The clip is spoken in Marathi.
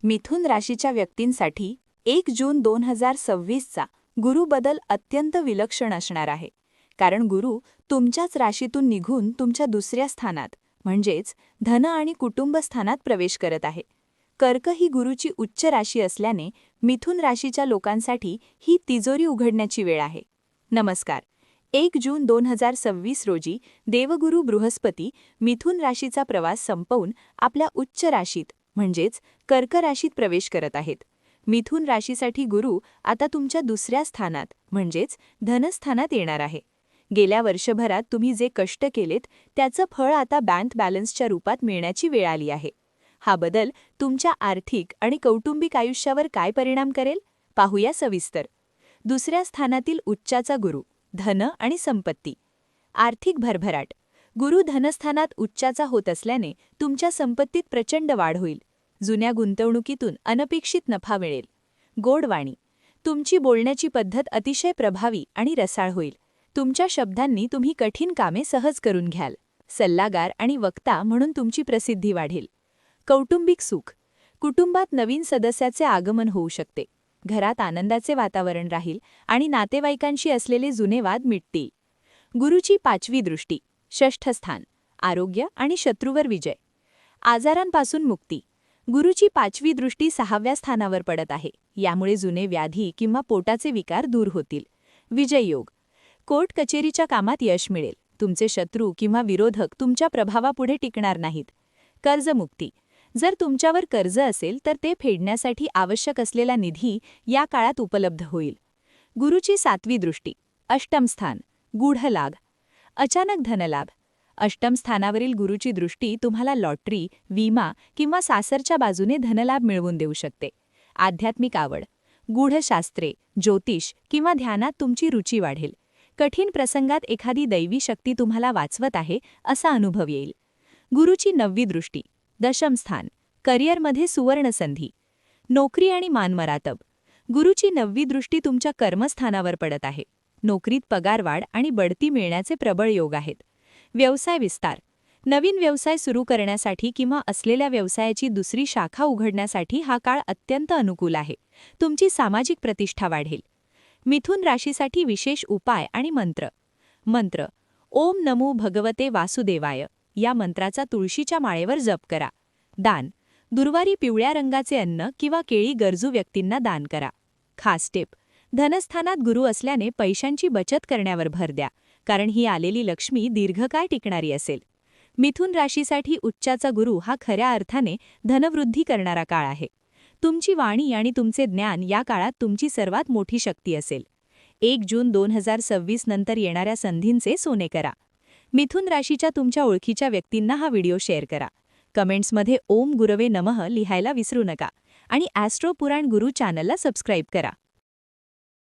मिथुन राशीच्या व्यक्तींसाठी 1 जून 2026चा गुरु बदल अत्यंत विलक्षण असणार आहे. कारण गुरु तुमच्याच राशीतून निघून तुमच्या दुसऱ्या स्थानात म्हणजेच धन आणि कुटुंब स्थानात प्रवेश करत आहे. कर्क ही गुरुची उच्च राशी असल्याने मिथुन राशीच्या लोकांसाठी ही तिजोरी उघडण्याची वेळ आहे. नमस्कार. 1 जून 2026 रोजी देवगुरु बृहस्पती मिथुन राशीचा प्रवास संपवून आपल्या उच्च राशीत म्हणजेच कर्क राशीत प्रवेश करत आहेत. मिथुन राशीसाठी गुरु आता तुमच्या दुसऱ्या स्थानात म्हणजेच धनस्थानात येणार आहे. गेल्या वर्षभरात तुम्ही जे कष्ट केलेत त्याचं फळ आता बँक बॅलन्सच्या रूपात मिळण्याची वेळ आली आहे. हा बदल तुमच्या आर्थिक आणि कौटुंबिक आयुष्यावर काय परिणाम करेल पाहूया सविस्तर. दुसऱ्या स्थानातील उच्चाचा गुरु, धन आणि संपत्ती. आर्थिक भरभराट. गुरु धनस्थानात उच्चाचा होत असल्याने तुमच्या संपत्तीत प्रचंड वाढ होईल. जुन्या गुंतवणुकीतून अनपेक्षित नफा मिळेल. गोडवाणी. तुमची बोलण्याची पद्धत अतिशय प्रभावी आणि रसाळ होईल. तुमच्या शब्दांनी तुम्ही कठीण कामे सहज करून घ्याल. सल्लागार आणि वक्ता म्हणून तुमची प्रसिद्धी वाढेल. कौटुंबिक सुख. कुटुंबात नवीन सदस्याचे आगमन होऊ शकते. घरात आनंदाचे वातावरण राहील आणि नातेवाईकांशी असलेले जुने वाद मिटतील. गुरुची 5वी दृष्टी, षष्ठ स्थान, आरोग्य आणि शत्रूवर विजय. आजारांपासून मुक्ती. गुरुची 5वी दृष्टी 6व्या स्थानावर पडत आहे. यामुळे जुने व्याधी किंवा पोटाचे विकार दूर होतील. विजययोग. कोर्ट कचेरीच्या कामात यश मिळेल. तुमचे शत्रू किंवा विरोधक तुमच्या प्रभावापुढे टिकणार नाहीत. कर्जमुक्ती. जर तुमच्यावर कर्ज असेल तर ते फेडण्यासाठी आवश्यक असलेला निधी या काळात उपलब्ध होईल. गुरुची 7वी दृष्टी, अष्टम स्थान, गूढ लाभ. अचानक धनलाभ. अष्टम स्थानावरील गुरुची दृष्टी तुम्हाला लॉटरी, विमा किंवा सासरच्या बाजूने धनलाभ मिळवून देऊ शकते. आध्यात्मिक आवड. गूढशास्त्रे, ज्योतिष किंवा ध्यानात तुमची रुची वाढेल. कठीण प्रसंगात एखादी दैवी शक्ती तुम्हाला वाचवत आहे असा अनुभव येईल. गुरुची 9वी दृष्टी, दशम स्थान, करिअरमध्ये सुवर्णसंधी. नोकरी आणि मानमरातब. गुरुची 9वी दृष्टी तुमच्या कर्मस्थानावर पडत आहे. नोकरीत पगारवाढ आणि बढती मिळण्याचे प्रबळ योग आहेत. व्यवसाय विस्तार. नवीन व्यवसाय सुरू करण्यासाठी किंवा असलेल्या व्यवसायाची दुसरी शाखा उघडण्यासाठी हा काळ अत्यंत अनुकूल आहे. तुमची सामाजिक प्रतिष्ठा वाढेल. मिथुन राशीसाठी विशेष उपाय आणि मंत्र. मंत्र. ओम नमो भगवते वासुदेवाय या मंत्राचा तुळशीच्या माळेवर जप करा. दान. गुरुवारी पिवळ्या रंगाचे अन्न किंवा केळी गरजू व्यक्तींना दान करा. खास टिप. धनस्थानात गुरु असल्याने पैशांची बचत करण्यावर भर द्या, कारण ही आलेली लक्ष्मी दीर्घकाळ टिकणारी असेल. मिथुन राशीसाठी उच्चाचा गुरु हा खऱ्या अर्थाने धनवृद्धी करणारा काळ आहे. तुमची वाणी आणि तुमचे ज्ञान या काळात तुमची सर्वात मोठी शक्ती असेल. 1 जून 2026 नंतर येणाऱ्या संधींचे सोने करा. मिथुन राशीच्या तुमच्या ओळखीच्या व्यक्तींना हा व्हिडिओ शेअर करा. कमेंट्समध्ये ओम गुरवे नमः लिहायला विसरू नका आणि ॲस्ट्रो पुराण गुरु चॅनलला सबस्क्राईब करा.